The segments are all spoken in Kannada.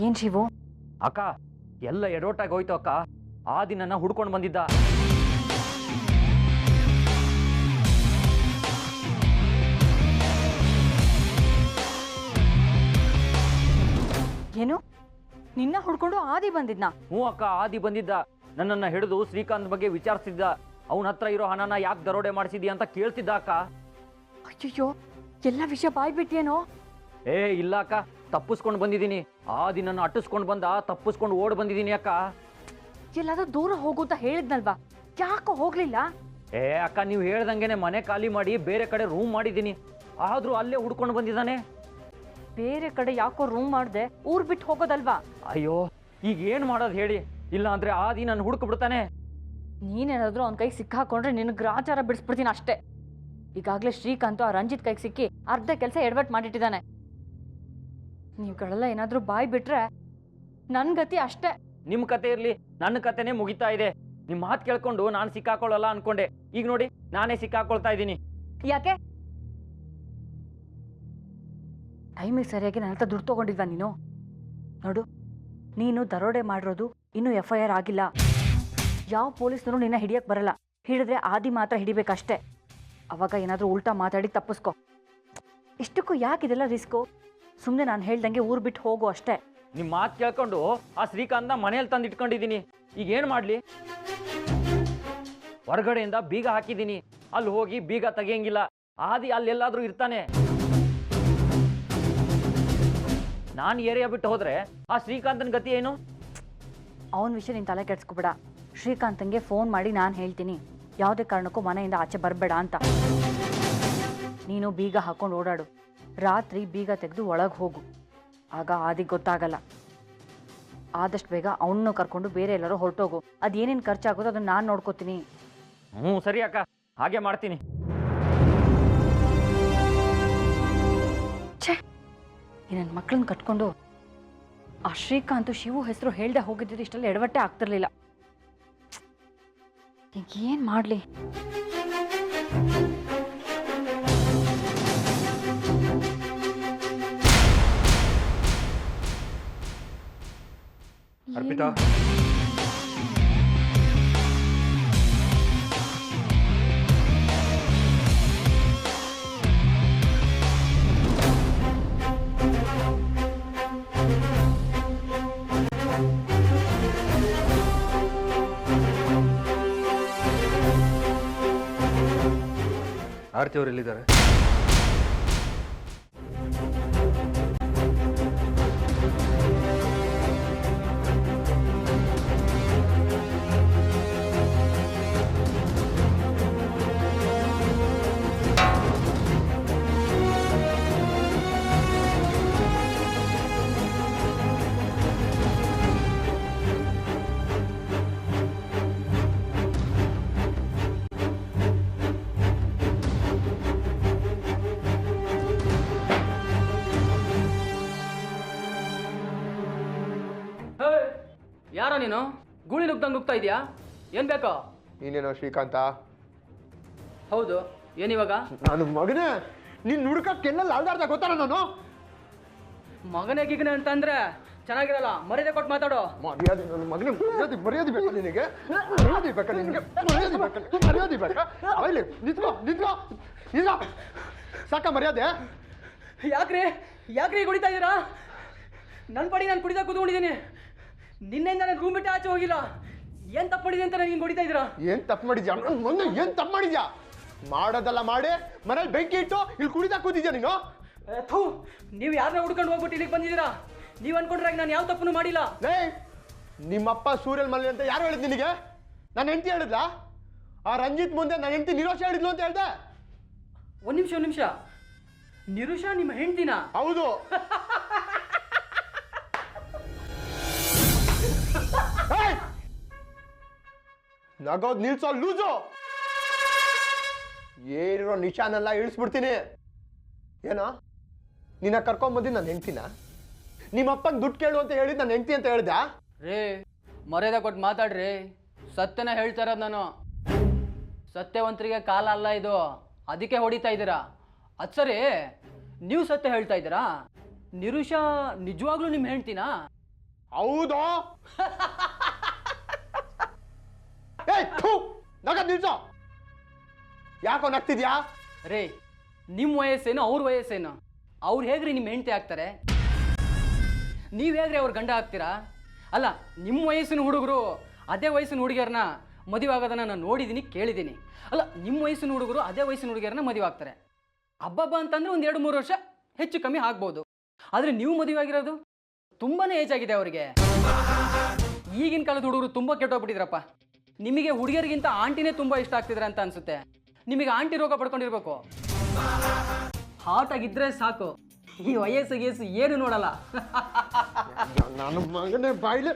ಏನ್ ಶಿವು? ಅಕ್ಕ ಎಲ್ಲ ಎಡವಟ್ಟಾಗಿ ಹೋಯ್ತು ಅಕ್ಕ. ಆ ದಿನನ ಹುಡ್ಕೊಂಡು ಬಂದಿದ್ದ. ಏನು ನಿನ್ನ ಹುಡ್ಕೊಂಡು ಆದಿ ಬಂದಿದ್ನಾ? ಹ್ಞೂ ಅಕ್ಕ, ಆದಿ ಬಂದಿದ್ದ. ನನ್ನನ್ನು ಹಿಡಿದು ಶ್ರೀಕಾಂತ್ ಬಗ್ಗೆ ವಿಚಾರಿಸ್ತಿದ್ದ. ಅವನ ಹತ್ರ ಇರೋ ಹಣನ ಯಾಕೆ ದರೋಡೆ ಮಾಡಿಸಿದ್ಯಾ ಅಂತ ಕೇಳ್ತಿದ್ದ ಅಕ್ಕ. ಅಯ್ಯಯ್ಯೋ, ಎಲ್ಲ ವಿಷಯ ಬಾಯ್ಬಿಟ್ಟಿಯೇನೋ? ಏ ಇಲ್ಲ ಅಕ್ಕ, ತಪ್ಪಿಸ್ಕೊಂಡು ಬಂದಿದ್ದೀನಿ. ಆ ದಿನ ಅಟ್ಟಿಸ್ಕೊಂಡು ಬಂದ, ತಪ್ಪಿಸ್ಕೊಂಡು ಓಡ್ ಬಂದಿದ್ದೀನಿ ಅಕ್ಕ. ಎಲ್ಲಾದ್ರೂ ದೂರ ಹೋಗು ಅಂತ ಹೇಳಿದ್ನಲ್ವಾ, ಯಾಕೋ ಹೋಗ್ಲಿಲ್ಲ? ಏ ಅಕ್ಕ, ನೀವು ಹೇಳ್ದಂಗೆನೆ ಮನೆ ಖಾಲಿ ಮಾಡಿ ಬೇರೆ ಕಡೆ ರೂಮ್ ಮಾಡಿದ್ದೀನಿ. ಆದ್ರೂ ಅಲ್ಲೇ ಹುಡ್ಕೊಂಡು ಬಂದಿದ್ದಾನೆ. ಬೇರೆ ಕಡೆ ಯಾಕೋ ರೂಮ್ ಮಾಡ್ದೆ, ಊರ್ ಬಿಟ್ಟು ಹೋಗೋದಲ್ವಾ? ಅಯ್ಯೋ, ಈಗ ಏನ್ ಮಾಡೋದು ಹೇಳಿ? ಇಲ್ಲ ಅಂದ್ರೆ ಆದಿ ನನ್ನ ಹುಡುಕ್ ಬಿಡ್ತಾನೆ. ನೀನೇನಾದ್ರೂ ಅವ್ನ ಕೈಗೆ ಸಿಕ್ಕಾಕೊಂಡ್ರೆ ನಿನಗೆ ಗ್ರಾಚಾರ ಬಿಡಿಸ್ಬಿಡ್ತೀನಿ ಅಷ್ಟೇ. ಈಗಾಗಲೇ ಶ್ರೀಕಾಂತ್ ಆ ರಂಜಿತ್ ಕೈಗೆ ಸಿಕ್ಕಿ ಅರ್ಧ ಕೆಲಸ ಎಡವಟ್ ಮಾಡಿಟ್ಟಿದ್ದಾನೆ. ನೀವುಗಳೆಲ್ಲ ಏನಾದ್ರೂ ಬಾಯ್ ಬಿಟ್ರೆ ನನ್ ಗತಿ ಅಷ್ಟೇ. ನಿಮ್ ಕತೆ ಇರ್ಲಿ, ನನ್ನ ಕತೆನೇ ಮುಗಿತಾ ಇದೆ. ನಿಮ್ ಮಾತು ಕೇಳ್ಕೊಂಡು ನಾನು ಸಿಕ್ಕಾಕೊಳ್ಳಲ್ಲ ಅನ್ಕೊಂಡೆ. ಈಗ ನೋಡಿ, ನಾನೇ ಸಿಕ್ಕಾಕೊಳ್ತಾ ಇದ್ದೀನಿ. ಯಾಕೆ? ಟೈಮಿಗೆ ಸರಿಯಾಗಿ ನನ್ನ ಹತ್ರ ದುಡ್ಡು ತಗೊಂಡಿದ್ವಾ ನೀನು? ನೋಡು, ನೀನು ದರೋಡೆ ಮಾಡಿರೋದು ಇನ್ನೂ FIR ಆಗಿಲ್ಲ. ಯಾವ ಪೊಲೀಸ್ನವರು ನಿನ್ನ ಹಿಡಿಯಕ್ ಬರಲ್ಲ. ಹಿಡಿದ್ರೆ ಆದಿ ಮಾತ್ರ ಹಿಡಿಬೇಕಷ್ಟೇ. ಅವಾಗ ಏನಾದರೂ ಉಲ್ಟಾ ಮಾತಾಡಿ ತಪ್ಪಿಸ್ಕೊ. ಇಷ್ಟಕ್ಕೂ ಯಾಕಿದೆಲ್ಲ ರಿಸ್ಕು? ಸುಮ್ಮನೆ ನಾನು ಹೇಳ್ದಂಗೆ ಊರು ಬಿಟ್ಟು ಹೋಗು ಅಷ್ಟೇ. ನಿಮ್ಮ ಮಾತು ಕೇಳ್ಕೊಂಡು ಆ ಶ್ರೀಕಾಂತ್ನ ಮನೇಲಿ ತಂದು ಇಟ್ಕೊಂಡಿದ್ದೀನಿ. ಈಗ ಏನು ಮಾಡಲಿ? ಹೊರಗಡೆಯಿಂದ ಬೀಗ ಹಾಕಿದ್ದೀನಿ. ಅಲ್ಲಿ ಹೋಗಿ ಬೀಗ ತೆಗಿಯಂಗಿಲ್ಲ. ಆದಿ ಅಲ್ಲೆಲ್ಲಾದ್ರೂ ಇರ್ತಾನೆ. ನಾನು ಏರಿಯಾ ಬಿಟ್ಟು ಹೋದ್ರೆ ಆ ಶ್ರೀಕಾಂತನ ಗತಿ ಏನು? ಅವನ ವಿಷಯ ನೀನು ತಲೆ ಕೆಡ್ಸ್ಕೊಬೇಡ. ಶ್ರೀಕಾಂತಂಗೆ ಫೋನ್ ಮಾಡಿ ನಾನು ಹೇಳ್ತೀನಿ, ಯಾವುದೇ ಕಾರಣಕ್ಕೂ ಮನೆಯಿಂದ ಆಚೆ ಬರಬೇಡ ಅಂತ. ನೀನು ಬೀಗ ಹಾಕೊಂಡು ಓಡಾಡು. ರಾತ್ರಿ ಬೀಗ ತೆಗೆದು ಒಳಗೆ ಹೋಗು. ಆಗ ಆದಿಗೆ ಗೊತ್ತಾಗಲ್ಲ. ಆದಷ್ಟು ಬೇಗ ಅವನನ್ನು ಕರ್ಕೊಂಡು ಬೇರೆ ಎಲ್ಲರೂ ಹೊರಟೋಗು. ಅದೇನೇನು ಖರ್ಚಾಗೋದು ಅದನ್ನು ನಾನು ನೋಡ್ಕೋತೀನಿ. ಹ್ಞೂ ಸರಿ ಅಕ್ಕ, ಹಾಗೆ ಮಾಡ್ತೀನಿ. ಛೇ, ಈ ನನ್ನ ಮಕ್ಕಳನ್ನ ಕಟ್ಕೊಂಡು ಆ ಶ್ರೀಕಾಂತ್ ಶಿವು ಹೆಸರು ಹೇಳ್ದೆ ಹೋಗಿದ್ದಿದ್ದು ಇಷ್ಟೆಲ್ಲ ಎಡವಟ್ಟೆ ಆಗ್ತಿರ್ಲಿಲ್ಲ. ಈಗ ಏನು ಮಾಡಲಿ? ಅರ್ಪಿತಾ, ಆರತಿ ಅವರು ಎಲ್ಲಿದ್ದಾರೆ? ಯಾರೋ ನೀನು? ಗೂಳಿ ನುಗ್ದಂಗೆ ನುಗ್ತಾ ಇದೆಯಾ? ಏನು ಬೇಕೋ? ನೀನೇನೋ ಶ್ರೀಕಾಂತ? ಹೌದು. ಏನಿವಾಗ? ನಾನು ಮಗನೇ, ನೀನು ಹುಡುಕಕ್ಕೆಲ್ಲ ಅಲ್ದಾಡ್ದ ಗೊತ್ತಾರ ನಾನು? ಮಗನೇ ಗಿಗನೆ ಅಂತಂದ್ರೆ ಚೆನ್ನಾಗಿರಲ್ಲ. ಮರ್ಯಾದೆ ಕೊಟ್ಟು ಮಾತಾಡೋ. ಮರ್ಯಾದೆ ನನ್ನ ಮಗನೇ, ಮರ್ಯಾದೆ ಬೇಕಾ ನಿನಗೆ? ಮರ್ಯಾದೆ ಬೇಕಾ ನಿನಗೆ? ಮರ್ಯಾದೆ ಬೇಕಾ? ಅಲ್ಲಿ ನಿಂತ್ಕೋ ನಿಂತ್ಕೋ ನಿಂತ್ಕೋ. ಸಾಕ ಮರ್ಯಾದೆ? ಯಾಕ್ರಿ ಯಾಕ್ರಿ ಹೊಡಿತಾ ಇದ್ದೀರಾ? ನನ್ನ ಪಡಿ ನಾನು ಕುಡಿದಾಗ ಕೂತ್ಕೊಂಡಿದ್ದೀನಿ. ನಿನ್ನೆಯಿಂದ ನಾನು ರೂಮ್ ಬಿಟ್ಟು ಆಚೆ ಹೋಗಿಲ್ಲ. ಏನು ತಪ್ಪು ಮಾಡಿದೆ ಅಂತ ನನಗೆ ಹೊಡಿತಾ ಇದ್ದೀರಾ? ಏನು ತಪ್ಪು ಮಾಡಿದ್ಯಾ? ಮೊನ್ನೆ ಏನು ತಪ್ಪು ಮಾಡಿದ್ಯಾ? ಮಾಡೋದಲ್ಲ ಮಾಡಿ ಮನೇಲಿ ಬೆಂಕಿ ಇಟ್ಟು ಇಲ್ಲಿ ಕುಡಿತಾ ಕೂತಿದ್ಯಾ ನೀನು? ಥೂ, ನೀವು ಯಾರನ್ನ ಹುಡ್ಕೊಂಡು ಹೋಗ್ಬಿಟ್ಟು ಇಲ್ಲಿಗೆ ಬಂದಿದ್ದೀರಾ? ನೀವು ಅನ್ಕೊಂಡ್ರೆ ನಾನು ಯಾವ ತಪ್ಪನ್ನು ಮಾಡಿಲ್ಲ. ಲೇ, ನಿಮ್ಮಪ್ಪ ಸೂರ್ಯಲ್ ಮಲ್ಲಿ ಅಂತ ಯಾರು ಹೇಳಿದ್ ನಿನಗೆ? ನಾನು ಹೆಂಡತಿ ಹೇಳಿದ್ಲ? ಆ ರಂಜಿತ್ ಮುಂದೆ ನನ್ನ ಹೆಂಡತಿ ನಿರೋಷ ಹೇಳಿದ್ಲು ಅಂತ ಹೇಳ್ದೆ. ಒಂದು ನಿಮಿಷ. ನಿರುಷಾ ನಿಮ್ಮ ಹೆಂಡ್ತಿನ? ಹೌದು. ನಗೋದ್ ನಿಲ್ಸೋ ಲೂಸು. ಏನಿರೋ ನಿಶಾನೆಲ್ಲ ಇಳಿಸ್ಬಿಡ್ತೀನಿ. ಏನೋ ನಿನ್ನ ಕರ್ಕೊಂಬಂದಿದ್ದು ನನ್ನ ಹೆಂಡ್ತಿನ? ನಿಮ್ಮಪ್ಪನ ದುಡ್ಡು ಕೇಳು ಅಂತ ಹೇಳಿದ್ ನನ್ನ ಹೆಂಡ್ತಿ ಅಂತ ಹೇಳ್ದ? ರೇ, ಮರ್ಯಾದೆ ಕೊಟ್ಟು ಮಾತಾಡ್ರಿ. ಸತ್ಯನ ಹೇಳ್ತಾ ಇರೋದು ನಾನು. ಸತ್ಯವಂತರಿಗೆ ಕಾಲ ಅಲ್ಲ ಇದು, ಅದಕ್ಕೆ ಹೊಡಿತಾ ಇದ್ದೀರಾ. ಅದು ಸರಿ, ನೀವು ಸತ್ಯ ಹೇಳ್ತಾ ಇದ್ದೀರಾ? ನಿರುಷಾ ನಿಜವಾಗ್ಲೂ ನಿಮ್ಮ ಹೆಂಡ್ತಿನಾ? ಹೌದೋ ಏಯ್ ಥು ನಗದ್ ನಿಲ್ಸೋ ಯಾಕೋ ನಗ್ತಿದ್ಯಾ ರೇ ನಿಮ್ಮ ವಯಸ್ಸೇನು ಅವ್ರ ವಯಸ್ಸೇನು ಅವ್ರು ಹೇಗ್ರಿ ನಿಮ್ಮ ಹೆಂಡತಿ ಆಗ್ತಾರೆ ನೀವು ಹೇಗ್ರಿ ಅವ್ರ ಗಂಡ ಆಗ್ತೀರಾ ಅಲ್ಲ ನಿಮ್ಮ ವಯಸ್ಸಿನ ಹುಡುಗರು ಅದೇ ವಯಸ್ಸಿನ ಹುಡುಗಿಯರನ್ನ ಮದುವೆ ಆಗೋದನ್ನ ನಾನು ನೋಡಿದ್ದೀನಿ ಕೇಳಿದ್ದೀನಿ ಅಲ್ಲ ನಿಮ್ಮ ವಯಸ್ಸಿನ ಹುಡುಗರು ಅದೇ ವಯಸ್ಸಿನ ಹುಡುಗಿಯರನ್ನ ಮದುವೆ ಆಗ್ತಾರೆ ಹಬ್ಬ ಅಂತಂದ್ರೆ ಒಂದು 2-3 ವರ್ಷ ಹೆಚ್ಚು ಕಮ್ಮಿ ಆಗ್ಬೋದು ಆದರೆ ನೀವು ಮದುವೆ ಆಗಿರೋದು ತುಂಬಾ ಏಜ್ ಆಗಿದೆ ಅವರಿಗೆ ಈಗಿನ ಕಾಲದ ಹುಡುಗರು ತುಂಬ ಕೆಟ್ಟೋಗ್ಬಿಟ್ಟಿದ್ರಪ್ಪ ನಿಮಗೆ ಹುಡುಗಿಯರಿಗಿಂತ ಆಂಟಿನೇ ತುಂಬ ಇಷ್ಟ ಆಗ್ತಿದ್ರೆ ಅಂತ ಅನ್ಸುತ್ತೆ ನಿಮಗೆ ಆಂಟಿ ರೋಗ ಪಡ್ಕೊಂಡಿರ್ಬೇಕು ಹಾಟ್ ಆಗಿದ್ರೆ ಸಾಕು ಈ ವಯಸ್ಸು ಏನು ನೋಡಲ್ಲ ನನ್ನ ಮಗನೇ ಬಾಯ್ಲೆ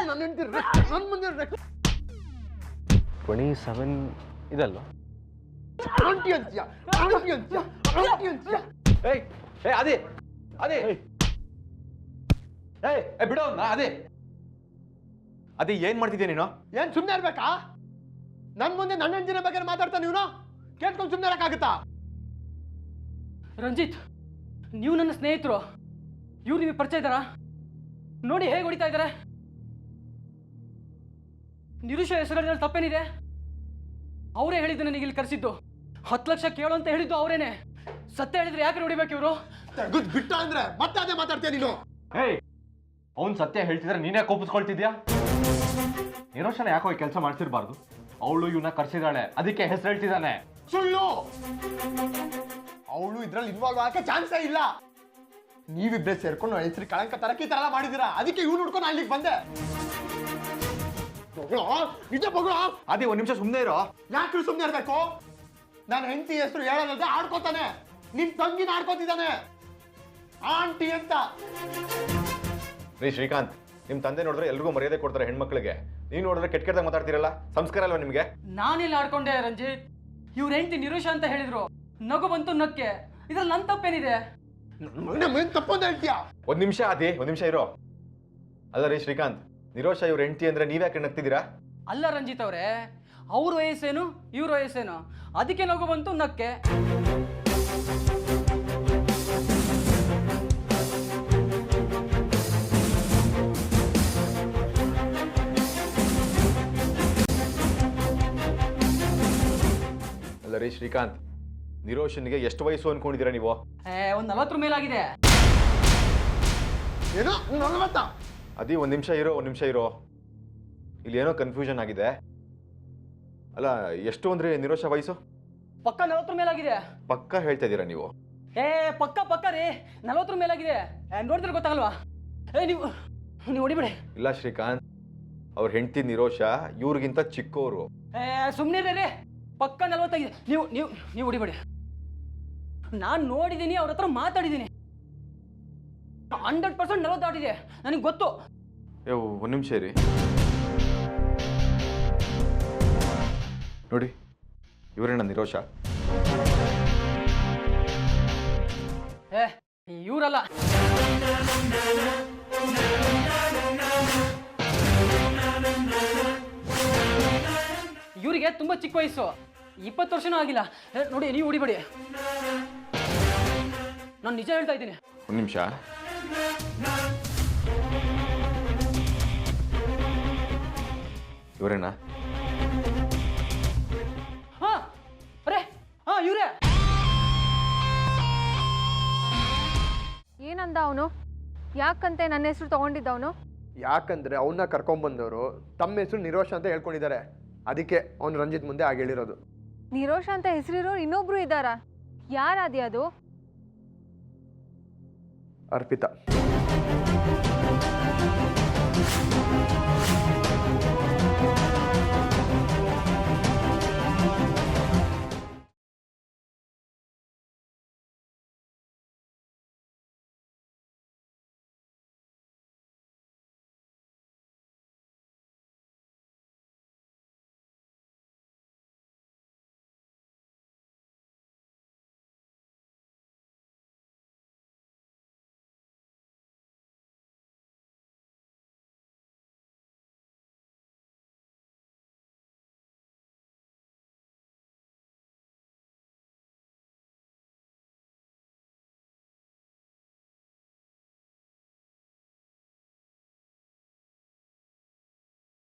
ನನ್ನ ಹೆಂಡ್ತಿ ನನ್ನ ಮುಂದೆ 27 ಇದಲ್ವಾ ಆಂಟಿ ಅಂತ್ಯ ಆಂಟಿ ಅಂತ್ಯ ಆಂಟಿ ಅಂತ್ಯ ಏಯ್ ಏ ಅದೇ ಅದೇ ಏಯ್ ಬಿಡೋ ಅದೇ ಏನ್ ಮಾಡ್ತಿದ್ಯಾ ನೀನು ಏನ್ ಸುಮ್ಮನೆ ಇರ್ಬೇಕಾ ನನ್ ಮುಂದೆ ನನ್ನ ಹೆಂಡತಿನ ಬಗ್ಗೆ ಮಾತಾಡ್ತಾ ನೀನು ಕೇಳ್ಕೊಂಡು ಸುಮ್ಮನೆ ಇರಕ್ಕಾಗುತ್ತಾ ರಂಜಿತ್ ನೀವು ನನ್ನ ಸ್ನೇಹಿತರು ಇವ್ರು ನಿಮಗೆ ಪರಿಚಯ ಇದ್ದಾರಾ ನೋಡಿ ಹೇಗೆ ಹೊಡಿತಾ ಇದ್ದಾರೆ ನಿರುಷ ಹೆಸರಲ್ಲಿ ತಪ್ಪೇನಿದೆ ಅವರೇ ಹೇಳಿದ್ದು ನನಗೆ ಇಲ್ಲಿ ಕರೆಸಿದ್ದು 10 ಲಕ್ಷ ಕೇಳು ಅಂತ ಹೇಳಿದ್ದು ಅವರೇನೆ ಸತ್ಯ ಹೇಳಿದ್ರೆ ಯಾಕೆ ಹೊಡಿಬೇಕು ಇವರು ತೆಗೆದು ಬಿಟ್ಟ ಅಂದ್ರೆ ಮತ್ತೆ ಅದೇ ಮಾತಾಡ್ತೀಯ ನೀನು ಏಯ್ ಅವ್ನ್ ಸತ್ಯ ಹೇಳ್ತಿದ್ರೆ ನೀನೇ ಕೋಪಿಸ್ಕೊಳ್ತಿದ್ಯಾ ನಿರೋಷನ ಯಾಕೋ ಈ ಕೆಲಸ ಮಾಡ್ತಿರ್ಬಾರ್ದು ಅವಳು ಇವನ್ನ ಕರ್ಸಿದಾಳೆ ಅದಕ್ಕೆ ಹೆಸರು ಹೇಳ್ತಿದ್ದಾನೆ ಸುಳ್ಳು ಅವಳು ಇದ್ರಲ್ಲಿ ಇನ್ವಾಲ್ವ್ ಆಗಕ್ಕೆ ಚಾನ್ಸೇ ಇಲ್ಲ ನೀವಿಬ್ಬರೇ ಸೇರ್ಕೊಂಡು ಹೆಸರು ಕಳಂಕ ತರಕ್ಕೆ ಈ ತರ ಎಲ್ಲ ಮಾಡಿದೀರಾ ಅದಕ್ಕೆ ಇವ್ನು ಹುಡ್ಕೊಂಡು ಅಲ್ಲಿಗೆ ಬಂದೆ ನಿಜ ಬಗಳು ಅದೇ ಒಂದ್ ನಿಮಿಷ ಸುಮ್ಮನೆ ಇರೋ ಯಾಕೆ ಸುಮ್ಮನೆ ಇರ್ಬೇಕು ನನ್ನ ಹೆಂಡತಿ ಹೆಸರು ಹೇಳೋದಂತೆ ಆಡ್ಕೋತಾನೆ ನಿಮ್ ತಂಗಿನ ಆಡ್ಕೋತಿದ್ದಾನೆ ಆಂಟಿ ಅಂತ ರೀ ಶ್ರೀಕಾಂತ್ ನಿಮ್ ತಂದೆ ನೋಡಿದ್ರೆ ಎಲ್ರಿಗೂ ಮರ್ಯಾದೆ ಕೊಡ್ತಾರೆ ಹೆಣ್ಮಕ್ಳಿಗೆ ನೀವ್ ನೋಡಿದ್ರೆ ಕೆಟ್ಟ ಮಾತಾಡ್ತಿರಲ್ಲ ಸಂಸ್ಕಾರ ಅಲ್ವಾ ನಿಮ್ಗೆ ನಾನೆಲ್ಲ ಆಡ್ಕೊಂಡೆ ರಂಜಿತ್ ಇವ್ರ ಹೆಂಡತಿ ನಿರುಷ ಅಂತ ಹೇಳಿದ್ರು ನಗು ಬಂತು ನಕ್ಕೆ ಇದ್ರಲ್ಲಿ ನನ್ನ ತಪ್ಪೇನಿದೆ ತಪ್ಪು ಅಂತ ಹೇಳ್ತೀಯ ಒಂದ್ ನಿಮಿಷ ಇರೋ ಅಲ್ಲ ರೀ ಶ್ರೀಕಾಂತ್ ನಿರೋಷ ಇವ್ರ ಹೆಂಡತಿ ಅಂದ್ರೆ ನೀವ್ಯಾಕೆ ನಗ್ತಿದ್ದೀರಾ ಅಲ್ಲ ರಂಜಿತ್ ಅವರೇ ಅವ್ರ ವಯಸ್ಸೇನು ಇವ್ರ ವಯಸ್ಸೇನು ಅದಕ್ಕೆ ನಗು ಬಂತು ನಕ್ಕೆ ಅಲ್ಲ ರೀ ಶ್ರೀಕಾಂತ್ ನಿರೋಷನ್ಗೆ ಎಷ್ಟು ವಯಸ್ಸು ಅನ್ಕೊಂಡಿದ್ದೀರಾ ನೀವು ಒಂದು 40 ಮೇಲಾಗಿದೆ ಏನೋ 40 ಅದೇ ಒಂದ್ ನಿಮಿಷ ಇರೋ ಇಲ್ಲಿ ಏನೋ ಕನ್ಫ್ಯೂಷನ್ ಆಗಿದೆ ಅಲ್ಲ ಎಷ್ಟು ಅಂದ್ರೆ ನಿರೋಷ ವಯಸ್ಸು ಪಕ್ಕ 40 ಮೇಲಾಗಿದೆ ಪಕ್ಕ ಹೇಳ್ತಾ ಇದ್ದೀರಾ ನೀವು ಪಕ್ಕ ರೀ 40 ಮೇಲಾಗಿದೆ ನೋಡಿದ್ರೆ ಗೊತ್ತಾಗಲ್ವಾ ನೀವು ಹೊಡಿಬಿಡಿ ಇಲ್ಲ ಶ್ರೀಕಾಂತ್ ಅವ್ರ ಹೆಂಡತಿ ನಿರೋಷ ಇವ್ರಿಗಿಂತ ಚಿಕ್ಕವರು ಸುಮ್ಮನೆ ರೀ ಪಕ್ಕ 40 ಆಗಿದೆ ನೀವು ಹೊಡಿಬೇಡಿ ನಾನು ನೋಡಿದ್ದೀನಿ ಅವ್ರ ಹತ್ರ ಮಾತಾಡಿದ್ದೀನಿ 100% 40 ದಾಟಿದೆ ನನಗೆ ಗೊತ್ತು ಒಂದ್ ನಿಮಿಷ ರೀ ನೋಡಿ ಇವರೇನ ನಿರೋಷ ಇವರಲ್ಲ ಇವರಿಗೆ ತುಂಬಾ ಚಿಕ್ಕ ವಯಸ್ಸು 20 ವರ್ಷನೂ ಆಗಿಲ್ಲ ನೋಡಿ ನೀವು ಹೊಡಿಬೇಡಿ ನಾನು ನಿಜ ಹೇಳ್ತಾ ಇದ್ದೀನಿ ಒಂದ್ ನಿಮಿಷ ಇವರೇನಾ ಇವರೇ ಏನಂದ ಅವನು ಯಾಕಂತೆ ನನ್ನ ಹೆಸರು ತಗೊಂಡಿದ್ದವನು ಯಾಕಂದ್ರೆ ಅವನ್ನ ಕರ್ಕೊಂಡ್ಬಂದವರು ತಮ್ಮ ಹೆಸರು ನಿರೋಷ ಅಂತ ಹೇಳ್ಕೊಂಡಿದ್ದಾರೆ ಅದಕ್ಕೆ ಅವ್ನು ರಂಜಿತ್ ಮುಂದೆ ಆಗ ಹೇಳಿರೋದು ನಿರೋಷ ಅಂತ ಹೆಸರಿರೋ ಇನ್ನೊಬ್ರು ಇದ್ದಾರಾ ಯಾರಾದಿ ಅದು ಅರ್ಪಿತಾ